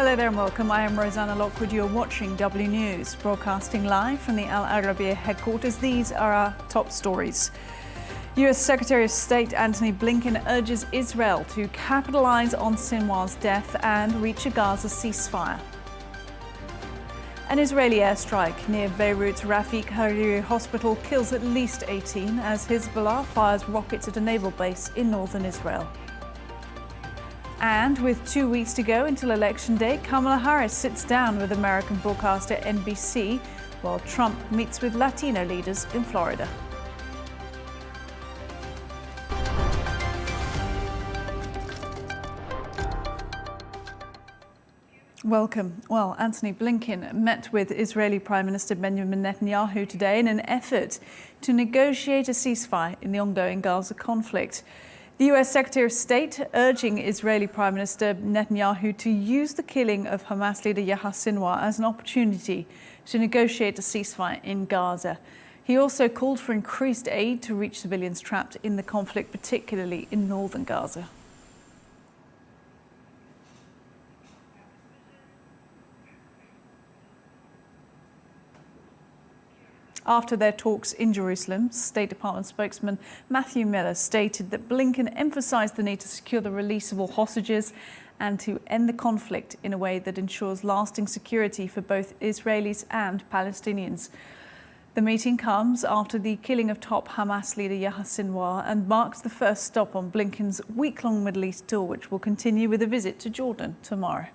Hello there and welcome. I am Rosanna Lockwood. You're watching W News, broadcasting live from the Arabiya headquarters. These are our top stories. US Secretary of State Antony Blinken urges Israel to capitalize on Sinwar's death and reach a Gaza ceasefire. An Israeli airstrike near Beirut's Rafik Hariri hospital kills at least 18 as Hezbollah fires rockets at a naval base in northern Israel. And with 2 weeks to go until Election Day, Kamala Harris sits down with American broadcaster NBC while Trump meets with Latino leaders in Florida. Welcome. Well, Antony Blinken met with Israeli Prime Minister Benjamin Netanyahu today in an effort to negotiate a ceasefire in the ongoing Gaza conflict. The US Secretary of State urging Israeli Prime Minister Netanyahu to use the killing of Hamas leader Yahya Sinwar as an opportunity to negotiate a ceasefire in Gaza. He also called for increased aid to reach civilians trapped in the conflict, particularly in northern Gaza. After their talks in Jerusalem, State Department spokesman Matthew Miller stated that Blinken emphasized the need to secure the release of all hostages and to end the conflict in a way that ensures lasting security for both Israelis and Palestinians. The meeting comes after the killing of top Hamas leader Yahya Sinwar and marks the first stop on Blinken's week-long Middle East tour, which will continue with a visit to Jordan tomorrow.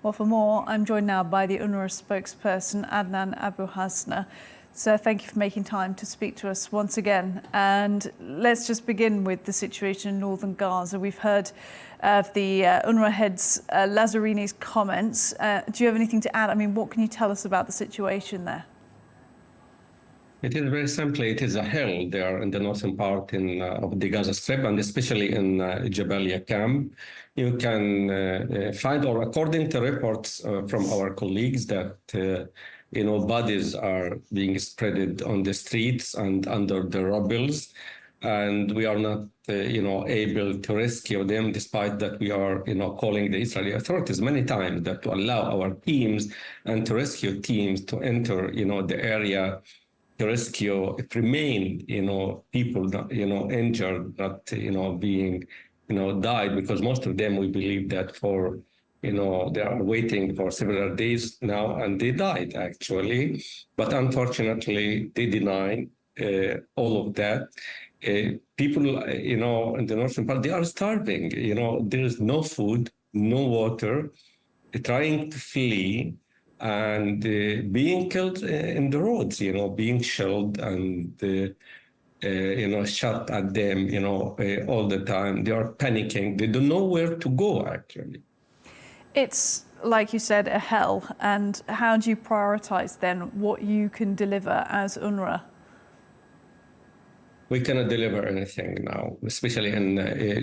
Well, for more, I'm joined now by the UNRWA spokesperson, Adnan Abu-Hasna. So thank you for making time to speak to us once again. And let's just begin with the situation in northern Gaza. We've heard of the UNRWA head's Lazarini's comments. Do you have anything to add? I mean, what can you tell us about the situation there? It is very simply, it is a hell there in the northern part of the Gaza Strip, and especially in Jabalia camp. You can find, or according to reports from our colleagues, that bodies are being spread on the streets and under the rubbles, and we are not able to rescue them, despite that we are calling the Israeli authorities many times that to allow our teams and to rescue teams to enter the area to rescue. It remained people injured, not being died, because most of them, we believe that for they are waiting for several days now, and they died actually. But unfortunately, they deny all of that. People, in the northern part, they are starving. There is no food, no water, trying to flee, and being killed in the roads, being shelled and shot at them, all the time. They are panicking. They don't know where to go, actually. It's, like you said, a hell. And how do you prioritize then what you can deliver as UNRWA? We cannot deliver anything now, especially in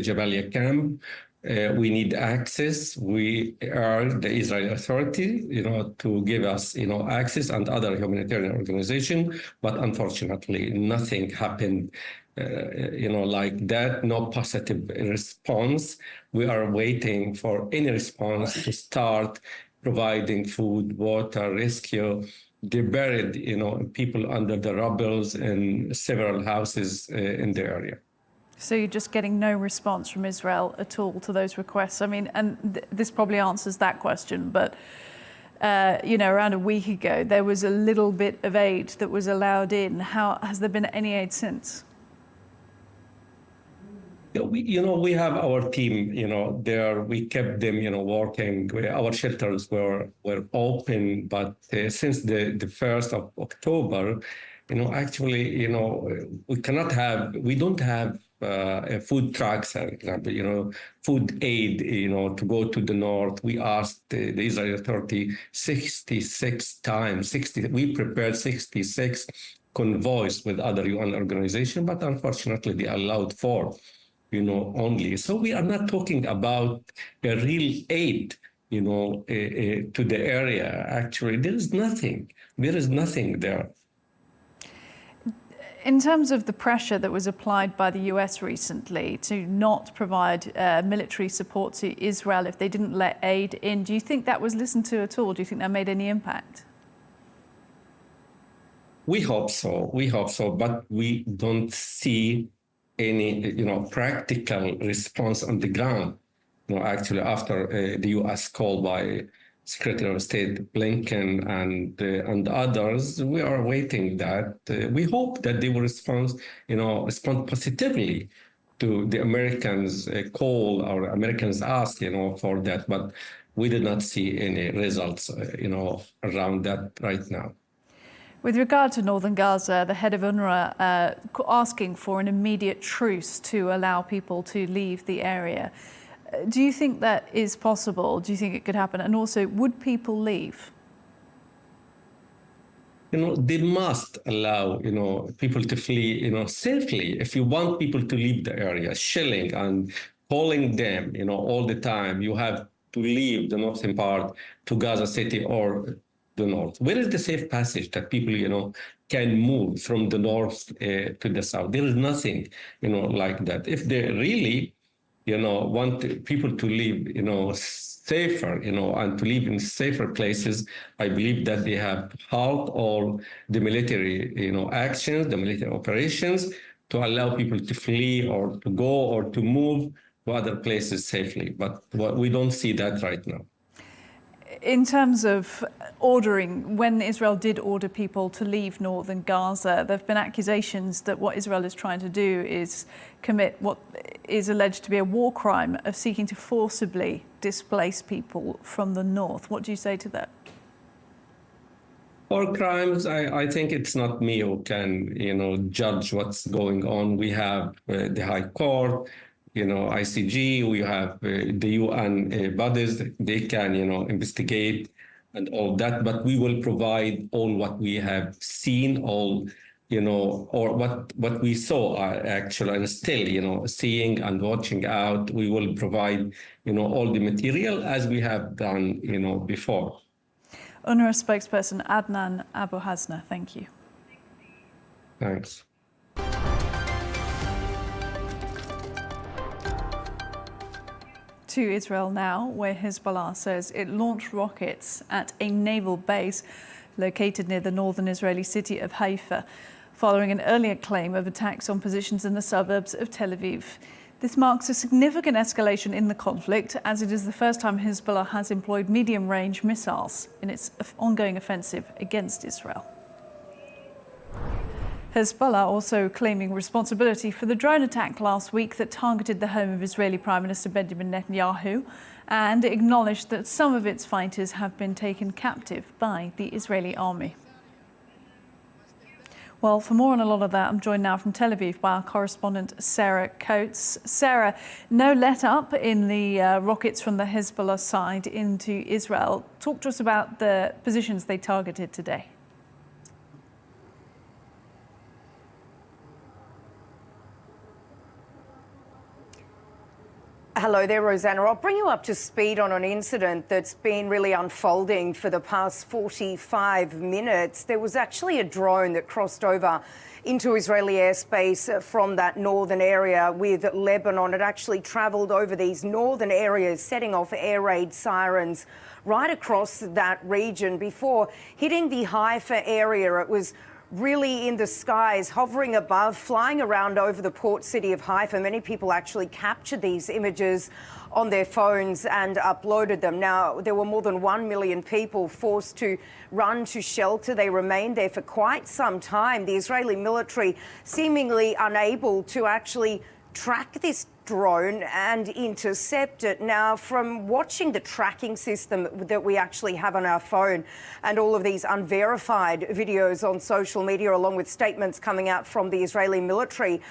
Jabalia camp. We need access. We are the Israeli authority, to give us, access, and other humanitarian organization. But unfortunately, nothing happened, like that. No positive response. We are waiting for any response to start providing food, water, rescue. They buried, people under the rubbles in several houses in the area. So you're just getting no response from Israel at all to those requests? I mean, and this probably answers that question, but, around a week ago, there was a little bit of aid that was allowed in. How has there been any aid since? We have our team, there. We kept them, working. Our shelters were open, but since the 1st of October, actually, we don't have food trucks, for example, food aid, to go to the north. We asked the Israeli authority 66 times, we prepared 66 convoys with other UN organizations, but unfortunately they allowed 4, only. So we are not talking about a real aid, to the area. Actually, there is nothing there. In terms of the pressure that was applied by the US recently to not provide military support to Israel if they didn't let aid in, do you think that was listened to at all? Do you think that made any impact? We hope so. We hope so, but we don't see any, practical response on the ground. Actually, after the U.S. call by Secretary of State Blinken and others, we are waiting that. We hope that they will respond positively to the Americans' call or Americans' ask, for that. But we did not see any results, around that right now. With regard to northern Gaza, the head of UNRWA asking for an immediate truce to allow people to leave the area. Do you think that is possible? Do you think it could happen? And also, would people leave? They must allow, people to flee, safely. If you want people to leave the area, shelling and calling them, all the time, you have to leave the northern part to Gaza City or the north. Where is the safe passage that people, can move from the north to the south? There is nothing, like that. If they really, want people to live, safer, and to live in safer places, I believe that they have halt all the military, actions, the military operations to allow people to flee or to go or to move to other places safely. But we don't see that right now. In terms of ordering, when Israel did order people to leave northern Gaza, there have been accusations that what Israel is trying to do is commit what is alleged to be a war crime of seeking to forcibly displace people from the north. What do you say to that? War crimes, I think it's not me who can, judge what's going on. We have the High Court, ICG, we have the UN bodies, they can, investigate and all that, but we will provide all what we have seen, all, or what we saw actually, and still, seeing and watching out. We will provide, all the material as we have done, before. UNRWA spokesperson Adnan Abu-Hasna, thank you. Thanks. To Israel now, where Hezbollah says it launched rockets at a naval base located near the northern Israeli city of Haifa, following an earlier claim of attacks on positions in the suburbs of Tel Aviv. This marks a significant escalation in the conflict, as it is the first time Hezbollah has employed medium-range missiles in its ongoing offensive against Israel. Hezbollah also claiming responsibility for the drone attack last week that targeted the home of Israeli Prime Minister Benjamin Netanyahu, and acknowledged that some of its fighters have been taken captive by the Israeli army. Well, for more on a lot of that, I'm joined now from Tel Aviv by our correspondent Sarah Coates. Sarah, no let-up in the rockets from the Hezbollah side into Israel. Talk to us about the positions they targeted today. Hello there, Rosanna. I'll bring you up to speed on an incident that's been really unfolding for the past 45 minutes. There was actually a drone that crossed over into Israeli airspace from that northern area with Lebanon. It actually travelled over these northern areas, setting off air raid sirens right across that region before hitting the Haifa area. It was really in the skies, hovering above, flying around over the port city of Haifa. Many people actually captured these images on their phones and uploaded them. Now, there were more than 1 million people forced to run to shelter. They remained there for quite some time. The Israeli military seemingly unable to actually track this drone and intercept it. Now, from watching the tracking system that we actually have on our phone and all of these unverified videos on social media, along with statements coming out from the Israeli military,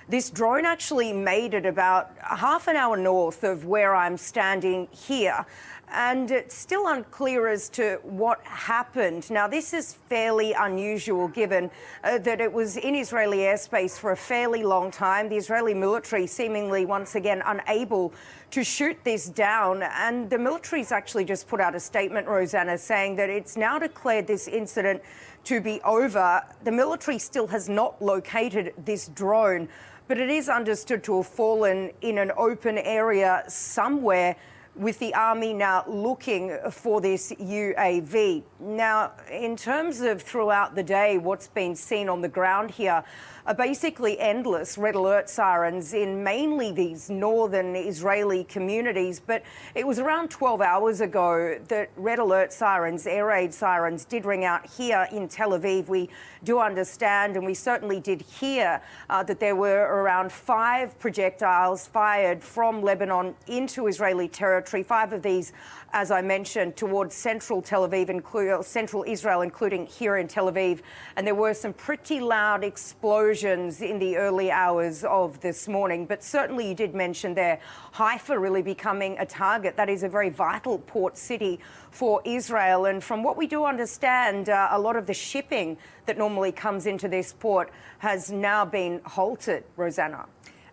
this drone actually made it about half an hour north of where I'm standing here. and it's still unclear as to what happened. Now, this is fairly unusual given that it was in Israeli airspace for a fairly long time. The Israeli military seemingly once again unable to shoot this down. And the military's actually just put out a statement, Rosanna, saying that it's now declared this incident to be over. The military still has not located this drone, but it is understood to have fallen in an open area somewhere, with the army now looking for this UAV. Now, in terms of throughout the day, what's been seen on the ground here are basically endless red alert sirens in mainly these northern Israeli communities. But it was around 12 hours ago that red alert sirens, air raid sirens, did ring out here in Tel Aviv. We do understand, and we certainly did hear, that there were around 5 projectiles fired from Lebanon into Israeli territory. 5 of these, as I mentioned, towards central Tel Aviv, central Israel, including here in Tel Aviv. And there were some pretty loud explosions in the early hours of this morning. But certainly you did mention there, Haifa really becoming a target. That is a very vital port city for Israel. And from what we do understand, a lot of the shipping that normally comes into this port has now been halted, Rosanna.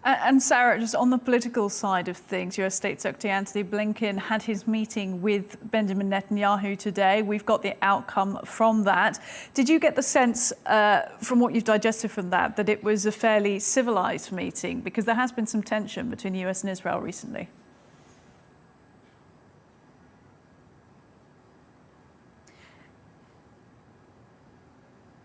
And Sarah, just on the political side of things, US State Secretary Antony Blinken had his meeting with Benjamin Netanyahu today. We've got the outcome from that. Did you get the sense from what you've digested from that it was a fairly civilized meeting? Because there has been some tension between the US and Israel recently.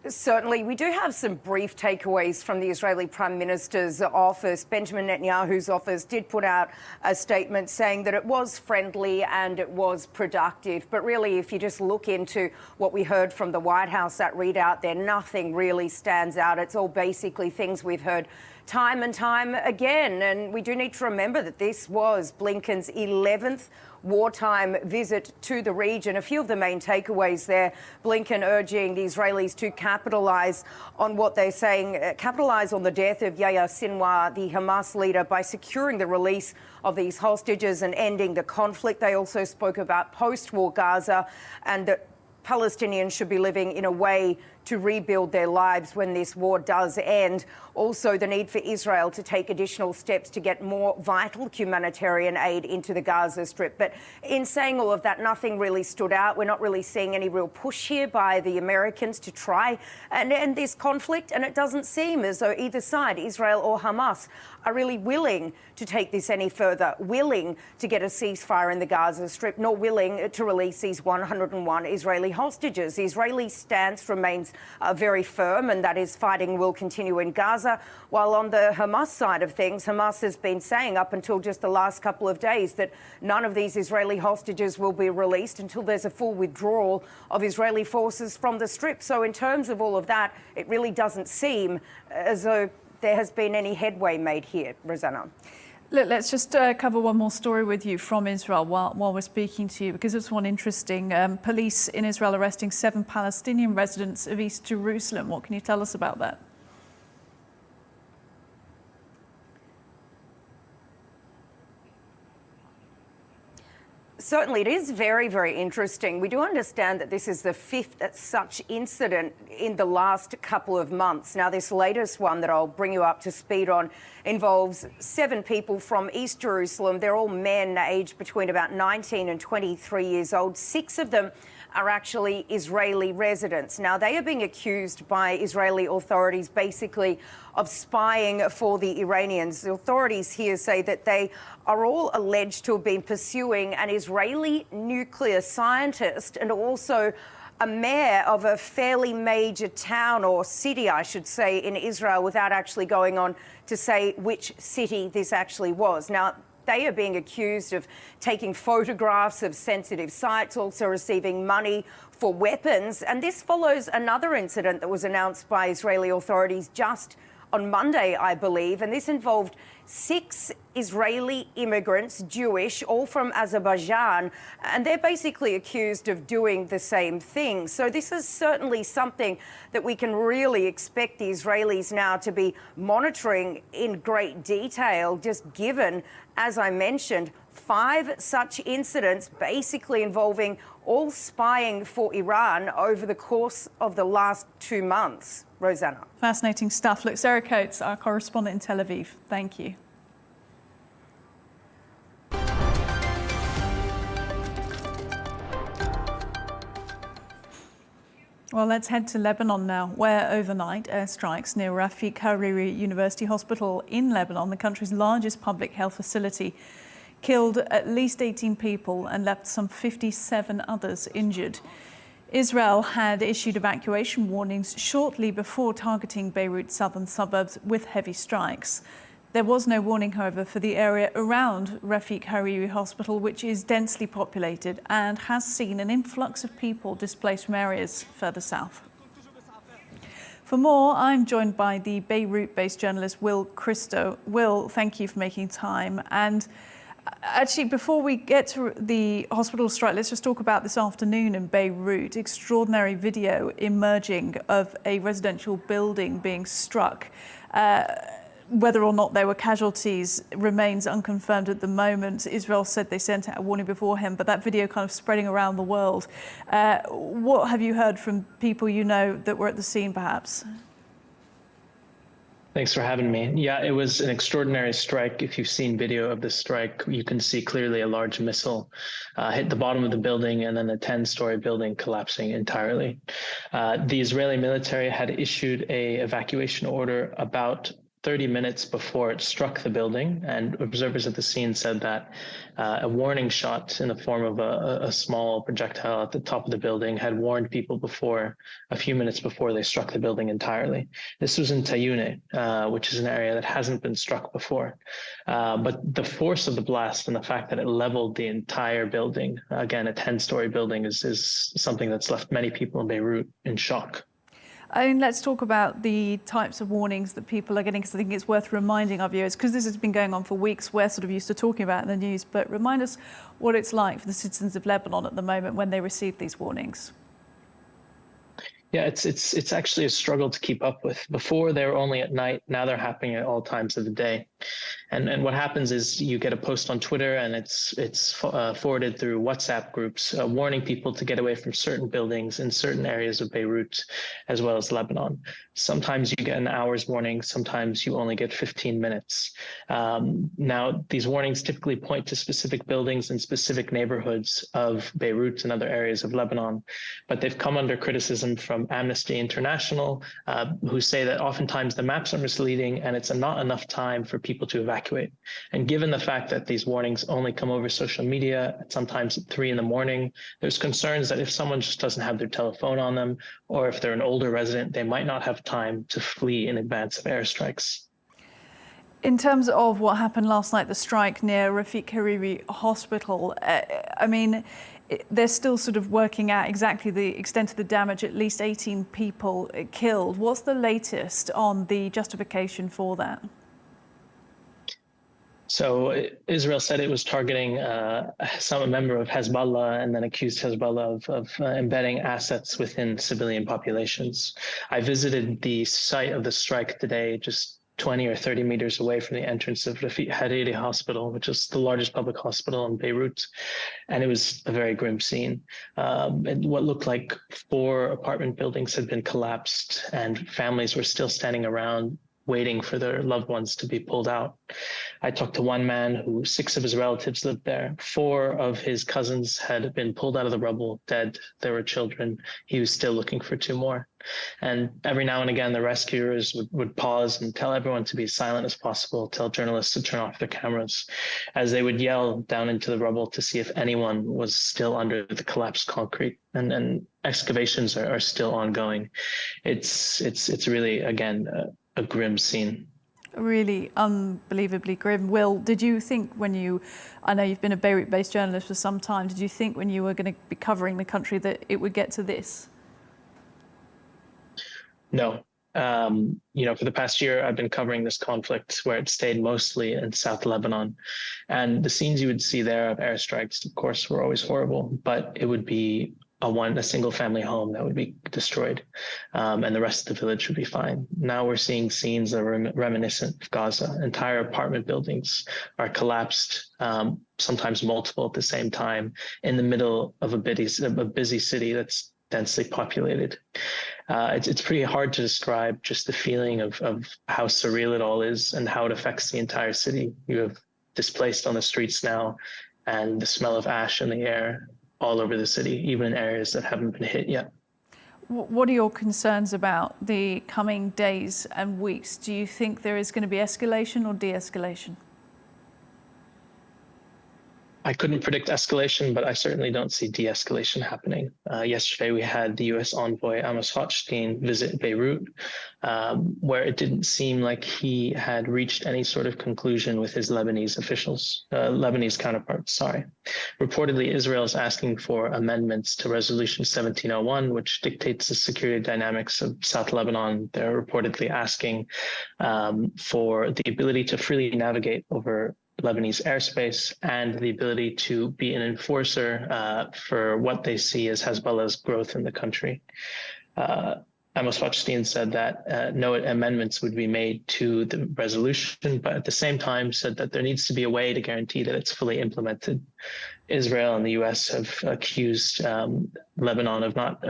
Certainly. We do have some brief takeaways from the Israeli Prime Minister's office. Benjamin Netanyahu's office did put out a statement saying that it was friendly and it was productive. But really, if you just look into what we heard from the White House, that readout there, nothing really stands out. It's all basically things we've heard time and time again. And we do need to remember that this was Blinken's 11th wartime visit to the region. A few of the main takeaways there, Blinken urging the Israelis to capitalise on what they're saying, capitalise on the death of Yahya Sinwar, the Hamas leader, by securing the release of these hostages and ending the conflict. They also spoke about post-war Gaza and that Palestinians should be living in a way to rebuild their lives when this war does end. Also, the need for Israel to take additional steps to get more vital humanitarian aid into the Gaza Strip. But in saying all of that, nothing really stood out. We're not really seeing any real push here by the Americans to try and end this conflict. And it doesn't seem as though either side, Israel or Hamas, are really willing to take this any further, willing to get a ceasefire in the Gaza Strip, nor willing to release these 101 Israeli hostages. The Israeli stance remains very firm, and that is fighting will continue in Gaza. While on the Hamas side of things, Hamas has been saying up until just the last couple of days that none of these Israeli hostages will be released until there's a full withdrawal of Israeli forces from the Strip. So in terms of all of that, it really doesn't seem as though there has been any headway made here, Rosanna. Look, let's just cover one more story with you from Israel while we're speaking to you, because it's one interesting. Police in Israel arresting 7 Palestinian residents of East Jerusalem. What can you tell us about that? Certainly, it is very, very interesting. We do understand that this is the 5th such incident in the last couple of months. Now, this latest one that I'll bring you up to speed on involves 7 people from East Jerusalem. They're all men aged between about 19 and 23 years old. 6 of them are actually Israeli residents. Now, they are being accused by Israeli authorities basically of spying for the Iranians. The authorities here say that they are all alleged to have been pursuing an Israeli nuclear scientist and also a mayor of a fairly major town or city, I should say, in Israel, without actually going on to say which city this actually was. Now, they are being accused of taking photographs of sensitive sites, also receiving money for weapons. And this follows another incident that was announced by Israeli authorities just on Monday, I believe, and this involved 6 Israeli immigrants, Jewish, all from Azerbaijan, and they're basically accused of doing the same thing. So this is certainly something that we can really expect the Israelis now to be monitoring in great detail, just given, as I mentioned, 5 such incidents basically involving all spying for Iran over the course of the last 2 months. Rosanna. Fascinating stuff. Look, Sarah Coates, our correspondent in Tel Aviv. Thank you. Well, let's head to Lebanon now, where overnight airstrikes near Rafik Hariri University Hospital in Lebanon, the country's largest public health facility, killed at least 18 people and left some 57 others injured. Israel had issued evacuation warnings shortly before targeting Beirut's southern suburbs with heavy strikes. There was no warning, however, for the area around Rafik Hariri Hospital, which is densely populated and has seen an influx of people displaced from areas further south. For more, I'm joined by the Beirut-based journalist Will Christo. Will, thank you for making time. And actually, before we get to the hospital strike, let's just talk about this afternoon in Beirut. Extraordinary video emerging of a residential building being struck. Whether or not there were casualties remains unconfirmed at the moment. Israel said they sent out a warning beforehand, but that video kind of spreading around the world. What have you heard from people you know that were at the scene, perhaps? Thanks for having me. Yeah, it was an extraordinary strike. If you've seen video of the strike, you can see clearly a large missile hit the bottom of the building and then a 10-story building collapsing entirely. The Israeli military had issued an evacuation order about 30 minutes before it struck the building, and observers at the scene said that a warning shot in the form of a small projectile at the top of the building had warned people a few minutes before they struck the building entirely. This was in Tayune, which is an area that hasn't been struck before. But the force of the blast and the fact that it leveled the entire building, again, a 10-story building, is something that's left many people in Beirut in shock. I mean, let's talk about the types of warnings that people are getting, because I think it's worth reminding our viewers, because this has been going on for weeks. We're sort of used to talking about it in the news, but remind us what it's like for the citizens of Lebanon at the moment when they receive these warnings. Yeah, it's actually a struggle to keep up with. Before, they were only at night. Now they're happening at all times of the day. And what happens is you get a post on Twitter, and it's forwarded through WhatsApp groups warning people to get away from certain buildings in certain areas of Beirut, as well as Lebanon. Sometimes you get an hour's warning. Sometimes you only get 15 minutes. Now, these warnings typically point to specific buildings and specific neighborhoods of Beirut and other areas of Lebanon, but they've come under criticism from Amnesty International, who say that oftentimes the maps are misleading and it's not enough time for people to evacuate. And given the fact that these warnings only come over social media, sometimes at 3 in the morning, there's concerns that if someone just doesn't have their telephone on them, or if they're an older resident, they might not have time to flee in advance of airstrikes. In terms of what happened last night, the strike near Rafik Hariri Hospital, I mean, they're still sort of working out exactly the extent of the damage, at least 18 people killed. What's the latest on the justification for that? So Israel said it was targeting a member of Hezbollah, and then accused Hezbollah of embedding assets within civilian populations. I visited the site of the strike today, just 20 or 30 meters away from the entrance of Rafik Hariri Hospital, which is the largest public hospital in Beirut. And it was a very grim scene. What looked like 4 apartment buildings had been collapsed, and families were still standing around waiting for their loved ones to be pulled out. I talked to one man who 6 of his relatives lived there. 4 of his cousins had been pulled out of the rubble, dead. There were children. He was still looking for 2 more. And every now and again, the rescuers would pause and tell everyone to be as silent as possible, tell journalists to turn off their cameras, as they would yell down into the rubble to see if anyone was still under the collapsed concrete. And excavations are still ongoing. It's really, again, a grim scene. Really unbelievably grim. Will, did you think I know you've been a Beirut-based journalist for some time, did you think when you were going to be covering the country that it would get to this? No, For the past year, I've been covering this conflict where it stayed mostly in South Lebanon. And the scenes you would see there of airstrikes, of course, were always horrible, but it would be a single family home that would be destroyed, and the rest of the village would be fine. Now we're seeing scenes that are reminiscent of Gaza. Entire apartment buildings are collapsed, sometimes multiple at the same time, in the middle of a busy city that's densely populated. It's pretty hard to describe just the feeling of how surreal it all is and how it affects the entire city. You have displaced on the streets now, and the smell of ash in the air all over the city, even in areas that haven't been hit yet. What are your concerns about the coming days and weeks? Do you think there is going to be escalation or de-escalation? I couldn't predict escalation, but I certainly don't see de-escalation happening. Yesterday, we had the US envoy Amos Hochstein visit Beirut, where it didn't seem like he had reached any sort of conclusion with his Lebanese counterparts. Reportedly, Israel is asking for amendments to Resolution 1701, which dictates the security dynamics of South Lebanon. They're reportedly asking for the ability to freely navigate over Lebanese airspace and the ability to be an enforcer for what they see as Hezbollah's growth in the country. Amos Hochstein said that no amendments would be made to the resolution, but at the same time said that there needs to be a way to guarantee that it's fully implemented. Israel and the US have accused Lebanon of not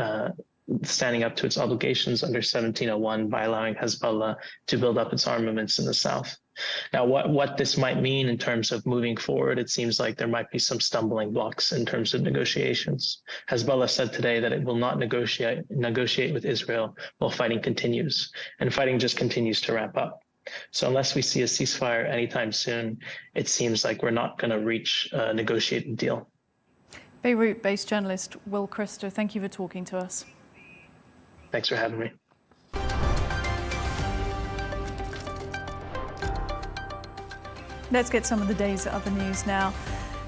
standing up to its obligations under 1701 by allowing Hezbollah to build up its armaments in the south. Now, what this might mean in terms of moving forward, it seems like there might be some stumbling blocks in terms of negotiations. Hezbollah said today that it will not negotiate with Israel while fighting continues, and fighting just continues to ramp up. So unless we see a ceasefire anytime soon, it seems like we're not going to reach a negotiated deal. Beirut-based journalist Will Christo, thank you for talking to us. Thanks for having me. Let's get some of the day's other news now.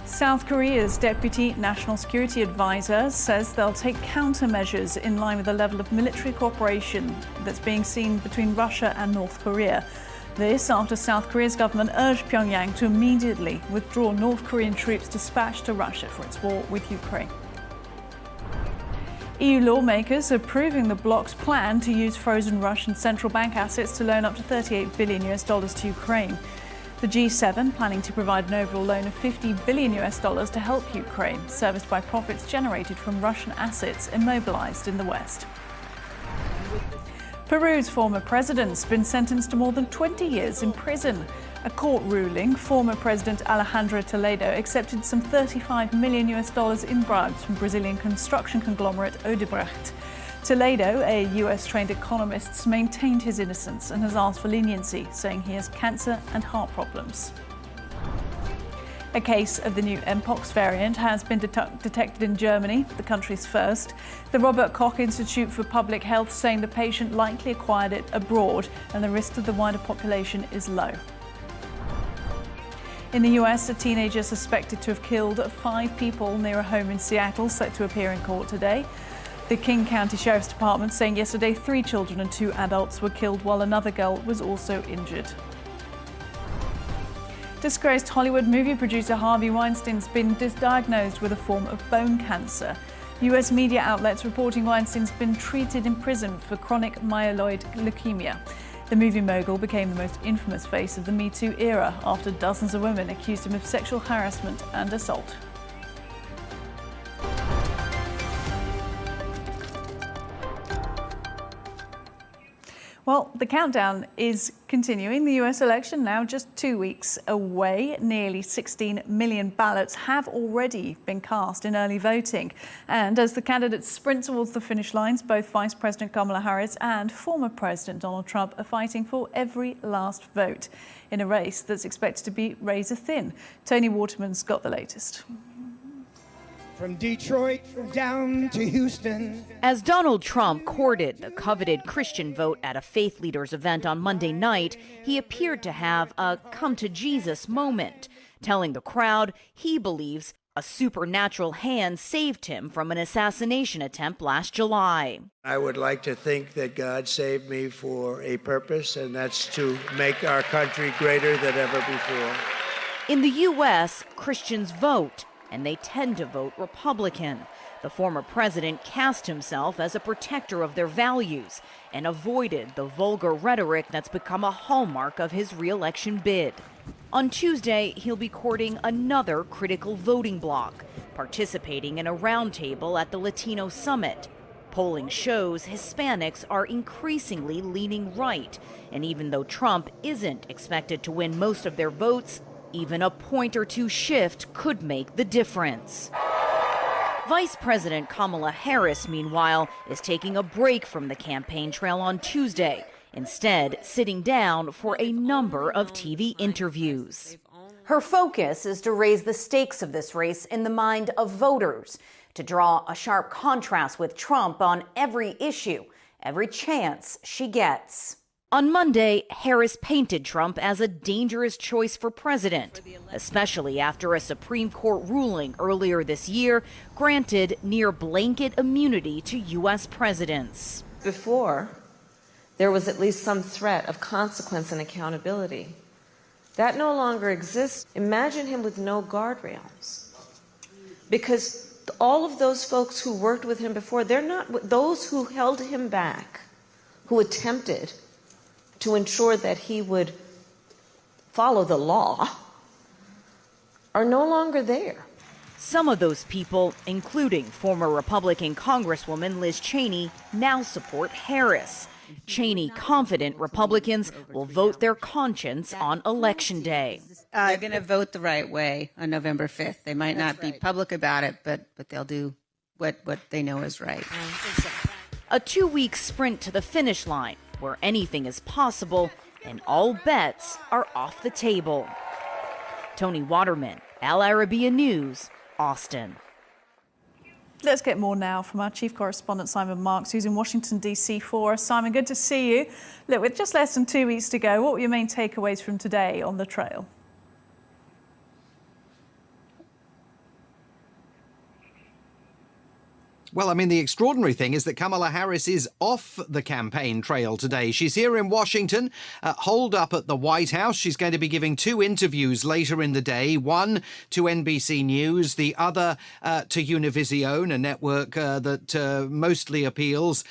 South Korea's Deputy National Security Advisor says they'll take countermeasures in line with the level of military cooperation that's being seen between Russia and North Korea. This after South Korea's government urged Pyongyang to immediately withdraw North Korean troops dispatched to Russia for its war with Ukraine. EU lawmakers are approving the bloc's plan to use frozen Russian central bank assets to loan up to $38 billion to Ukraine. The G7 planning to provide an overall loan of $50 billion to help Ukraine, serviced by profits generated from Russian assets immobilized in the West. Peru's former president's been sentenced to more than 20 years in prison. A court ruling, former President Alejandro Toledo accepted some $35 million in bribes from Brazilian construction conglomerate Odebrecht. Toledo, a US-trained economist, maintained his innocence and has asked for leniency, saying he has cancer and heart problems. A case of the new Mpox variant has been detected in Germany, the country's first. The Robert Koch Institute for Public Health saying the patient likely acquired it abroad and the risk to the wider population is low. In the US, a teenager suspected to have killed 5 people near a home in Seattle set to appear in court today. The King County Sheriff's Department saying yesterday 3 children and 2 adults were killed while another girl was also injured. Disgraced Hollywood movie producer Harvey Weinstein's been diagnosed with a form of bone cancer. US media outlets reporting Weinstein's been treated in prison for chronic myeloid leukemia. The movie mogul became the most infamous face of the Me Too era after dozens of women accused him of sexual harassment and assault. Well, the countdown is continuing. The US election now just 2 weeks away. Nearly 16 million ballots have already been cast in early voting. And as the candidates sprint towards the finish lines, both Vice President Kamala Harris and former President Donald Trump are fighting for every last vote in a race that's expected to be razor thin. Tony Waterman's got the latest. From Detroit down to Houston. As Donald Trump courted the coveted Christian vote at a faith leaders event on Monday night, he appeared to have a come to Jesus moment, telling the crowd he believes A supernatural hand saved him from an assassination attempt last July. I would like to think that God saved me for a purpose, and that's to make our country greater than ever before. In the U.S., Christians vote, and they tend to vote Republican. The former president cast himself as a protector of their values and avoided the vulgar rhetoric that's become a hallmark of his re-election bid. On Tuesday, he'll be courting another critical voting bloc, participating in a roundtable at the Latino Summit. Polling shows Hispanics are increasingly leaning right, and even though Trump isn't expected to win most of their votes, even a point or two shift could make the difference. Vice President Kamala Harris, meanwhile, is taking a break from the campaign trail on Tuesday, instead sitting down for a number of TV interviews. Her focus is to raise the stakes of this race in the mind of voters, to draw a sharp contrast with Trump on every issue, every chance she gets. On Monday, Harris painted Trump as a dangerous choice for president, especially after a Supreme Court ruling earlier this year granted near blanket immunity to U.S. presidents. Before, there was at least some threat of consequence and accountability. That no longer exists. Imagine him with no guardrails. Because all of those folks who worked with him before, they're not those who held him back, who attempted to ensure that he would follow the law, are no longer there. Some of those people, including former Republican Congresswoman Liz Cheney, now support Harris. Cheney confident Republicans will vote their conscience on Election Day. They're going to vote the right way on November 5th. They might not be public about it, but they'll do what they know is right. A 2-week sprint to the finish line, where anything is possible and all bets are off the table. Tony Waterman, Al Arabiya News, Austin. Let's get more now from our chief correspondent, Simon Marks, who's in Washington, D.C. for us. Simon, good to see you. Look, with just less than 2 weeks to go, what were your main takeaways from today on the trail? Well, I mean, the extraordinary thing is that Kamala Harris is off the campaign trail today. She's here in Washington, holed up at the White House. She's going to be giving 2 interviews later in the day, one to NBC News, the other to Univision, a network that mostly appeals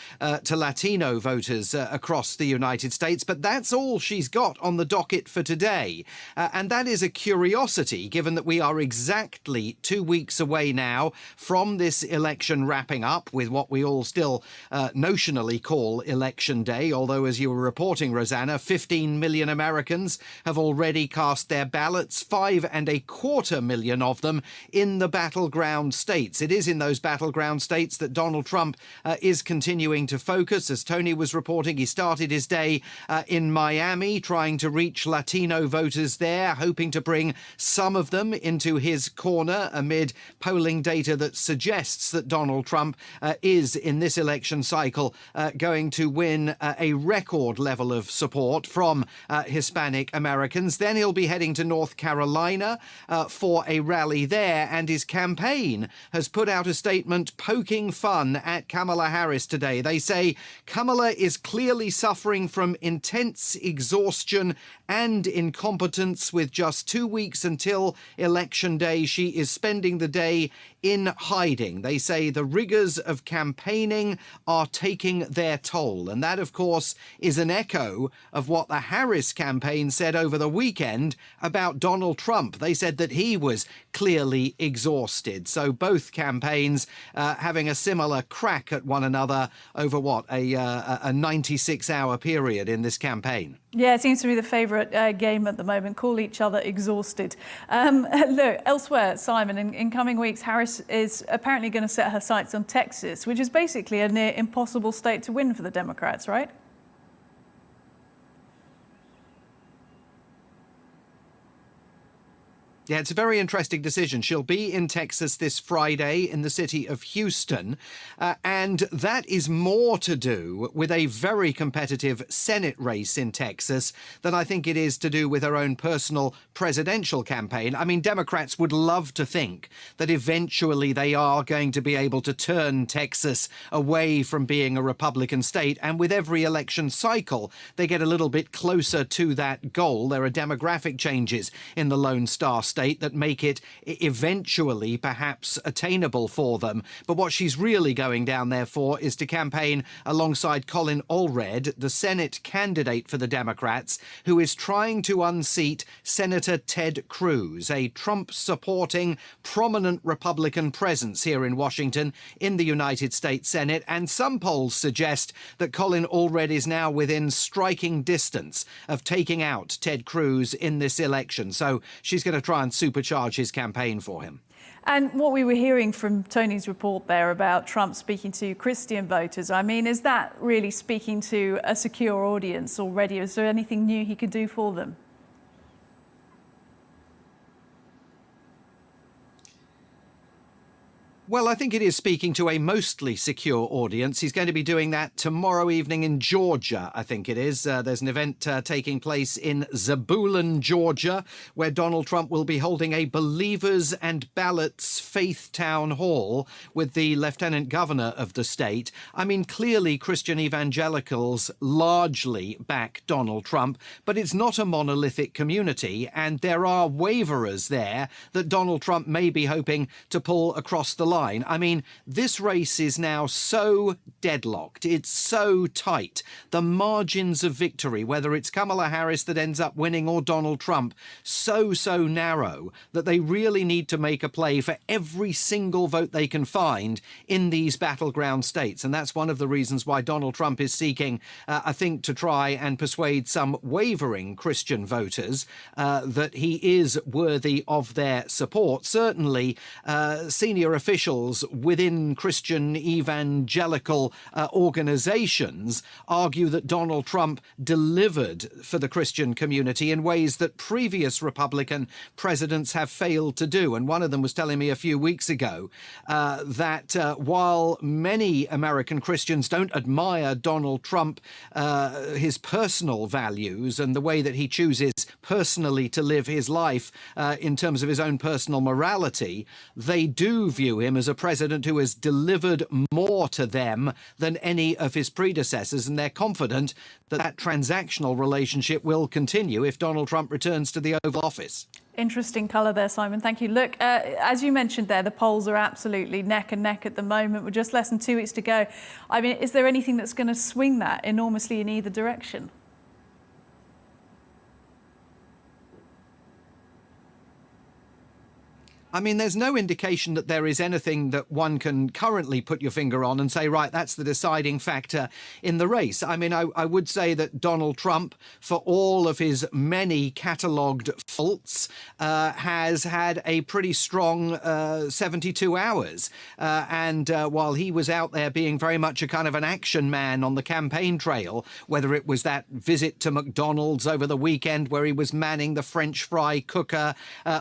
to Latino voters across the United States. But that's all she's got on the docket for today. And that is a curiosity, given that we are exactly 2 weeks away now from this election wrapping up with what we all still notionally call Election Day, although, as you were reporting, Rosanna, 15 million Americans have already cast their ballots, 5.25 million of them in the battleground states. It is in those battleground states that Donald Trump is continuing to focus. As Tony was reporting, he started his day in Miami, trying to reach Latino voters there, hoping to bring some of them into his corner amid polling data that suggests that Donald Trump is, in this election cycle, going to win a record level of support from Hispanic Americans. Then he'll be heading to North Carolina for a rally there, and his campaign has put out a statement poking fun at Kamala Harris today. They say Kamala is clearly suffering from intense exhaustion and incompetence. With just 2 weeks until Election Day, she is spending the day in hiding. They say the rigors of campaigning are taking their toll. And that, of course, is an echo of what the Harris campaign said over the weekend about Donald Trump. They said that he was clearly exhausted. So both campaigns having a similar crack at one another over what, a 96-hour period in this campaign. Yeah, it seems to be the favourite game at the moment. Call each other exhausted. Look, elsewhere, Simon, in coming weeks, Harris is apparently going to set her sights on Texas, which is basically a near impossible state to win for the Democrats, right? Yeah, it's a very interesting decision. She'll be in Texas this Friday in the city of Houston, and that is more to do with a very competitive Senate race in Texas than I think it is to do with her own personal presidential campaign. I mean, Democrats would love to think that eventually they are going to be able to turn Texas away from being a Republican state, and with every election cycle, they get a little bit closer to that goal. There are demographic changes in the Lone Star State that make it eventually perhaps attainable for them. But what she's really going down there for is to campaign alongside Colin Allred, the Senate candidate for the Democrats, who is trying to unseat Senator Ted Cruz, a Trump-supporting, prominent Republican presence here in Washington in the United States Senate. And some polls suggest that Colin Allred is now within striking distance of taking out Ted Cruz in this election. So she's going to try and supercharge his campaign for him. And what we were hearing from Tony's report there about Trump speaking to Christian voters, I mean, is that really speaking to a secure audience already? Is there anything new he could do for them? Well, I think it is speaking to a mostly secure audience. He's going to be doing that tomorrow evening in Georgia, I think it is. There's an event taking place in Zebulon, Georgia, where Donald Trump will be holding a Believers and Ballots faith town hall with the lieutenant governor of the state. I mean, clearly Christian evangelicals largely back Donald Trump, but it's not a monolithic community, and there are waverers there that Donald Trump may be hoping to pull across the line. I mean, this race is now so deadlocked. It's so tight. The margins of victory, whether it's Kamala Harris that ends up winning or Donald Trump, so narrow that they really need to make a play for every single vote they can find in these battleground states. And that's one of the reasons why Donald Trump is seeking, I think, to try and persuade some wavering Christian voters that he is worthy of their support. Certainly, senior officials within Christian evangelical organizations argue that Donald Trump delivered for the Christian community in ways that previous Republican presidents have failed to do. And one of them was telling me a few weeks ago that while many American Christians don't admire Donald Trump, his personal values and the way that he chooses personally to live his life in terms of his own personal morality, they do view him as a president who has delivered more to them than any of his predecessors, and they're confident that that transactional relationship will continue if Donald Trump returns to the Oval Office. Interesting colour there, Simon. Thank you. Look, as you mentioned there, the polls are absolutely neck and neck at the moment. We're just less than 2 weeks to go. I mean, is there anything that's going to swing that enormously in either direction? I mean, there's no indication that there is anything that one can currently put your finger on and say, right, that's the deciding factor in the race. I mean, I would say that Donald Trump, for all of his many catalogued faults, has had a pretty strong 72 hours. And while he was out there being very much a kind of an action man on the campaign trail, whether it was that visit to McDonald's over the weekend where he was manning the French fry cooker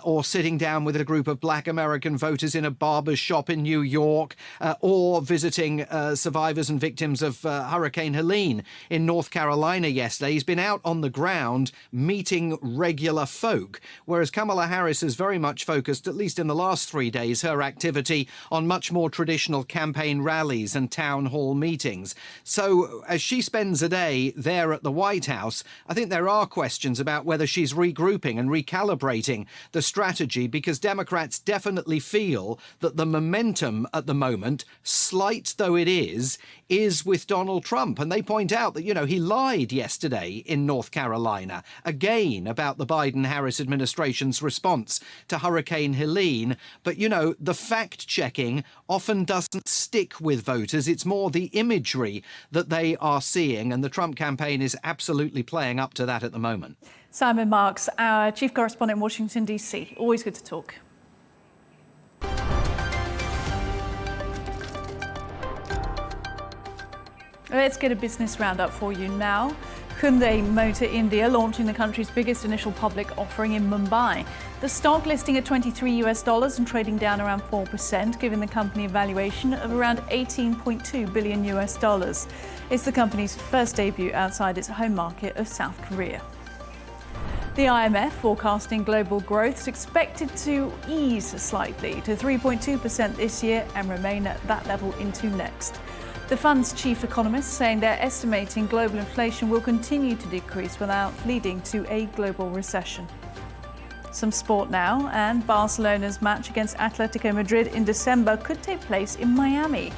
or sitting down with a group of Black American voters in a barber's shop in New York, or visiting survivors and victims of Hurricane Helene in North Carolina yesterday. He's been out on the ground meeting regular folk, whereas Kamala Harris has very much focused, at least in the last 3 days, her activity on much more traditional campaign rallies and town hall meetings. So as she spends a day there at the White House, I think there are questions about whether she's regrouping and recalibrating the strategy, because Democrats definitely feel that the momentum at the moment, slight though it is with Donald Trump. And they point out that, you know, he lied yesterday in North Carolina again about the Biden-Harris administration's response to Hurricane Helene. But, you know, the fact-checking often doesn't stick with voters. It's more the imagery that they are seeing. And the Trump campaign is absolutely playing up to that at the moment. Simon Marks, our chief correspondent in Washington, D.C. Always good to talk. Let's get a business roundup for you now. Hyundai Motor India launching the country's biggest initial public offering in Mumbai. The stock listing at $23 and trading down around 4%, giving the company a valuation of around $18.2 billion. It's the company's first debut outside its home market of South Korea. The IMF forecasting global growth is expected to ease slightly to 3.2% this year and remain at that level into next. The fund's chief economist saying they're estimating global inflation will continue to decrease without leading to a global recession. Some sport now, and Barcelona's match against Atletico Madrid in December could take place in Miami.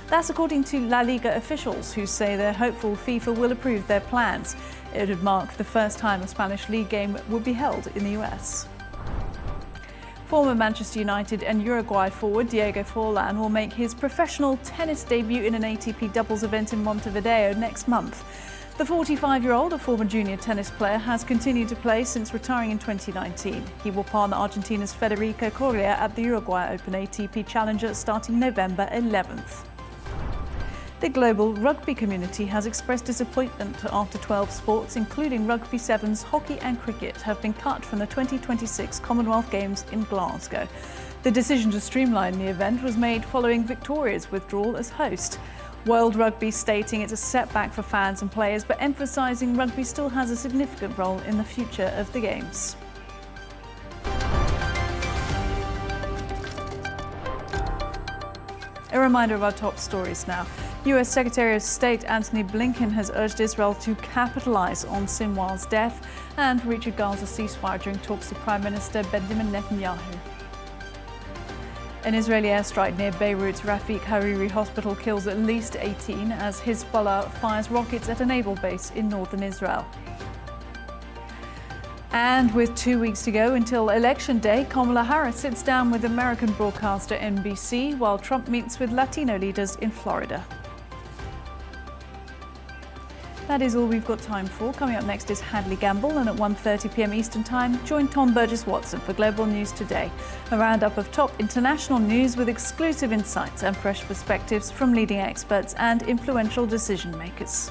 That's according to La Liga officials, who say they're hopeful FIFA will approve their plans. It would mark the first time a Spanish league game would be held in the US. Former Manchester United and Uruguay forward Diego Forlan will make his professional tennis debut in an ATP doubles event in Montevideo next month. The 45-year-old, a former junior tennis player, has continued to play since retiring in 2019. He will partner Argentina's Federico Coria at the Uruguay Open ATP Challenger starting November 11th. The global rugby community has expressed disappointment after 12 sports, including rugby sevens, hockey and cricket, have been cut from the 2026 Commonwealth Games in Glasgow. The decision to streamline the event was made following Victoria's withdrawal as host. World Rugby stating it's a setback for fans and players, but emphasising rugby still has a significant role in the future of the Games. A reminder of our top stories now. US Secretary of State Antony Blinken has urged Israel to capitalise on Sinwar's death and reach a Gaza ceasefire during talks with Prime Minister Benjamin Netanyahu. An Israeli airstrike near Beirut's Rafik Hariri hospital kills at least 18 as Hezbollah fires rockets at a naval base in northern Israel. And with 2 weeks to go until Election Day, Kamala Harris sits down with American broadcaster NBC while Trump meets with Latino leaders in Florida. That is all we've got time for. Coming up next is Hadley Gamble, and at 1:30 p.m. Eastern Time, join Tom Burgess-Watson for Global News Today, a roundup of top international news with exclusive insights and fresh perspectives from leading experts and influential decision makers.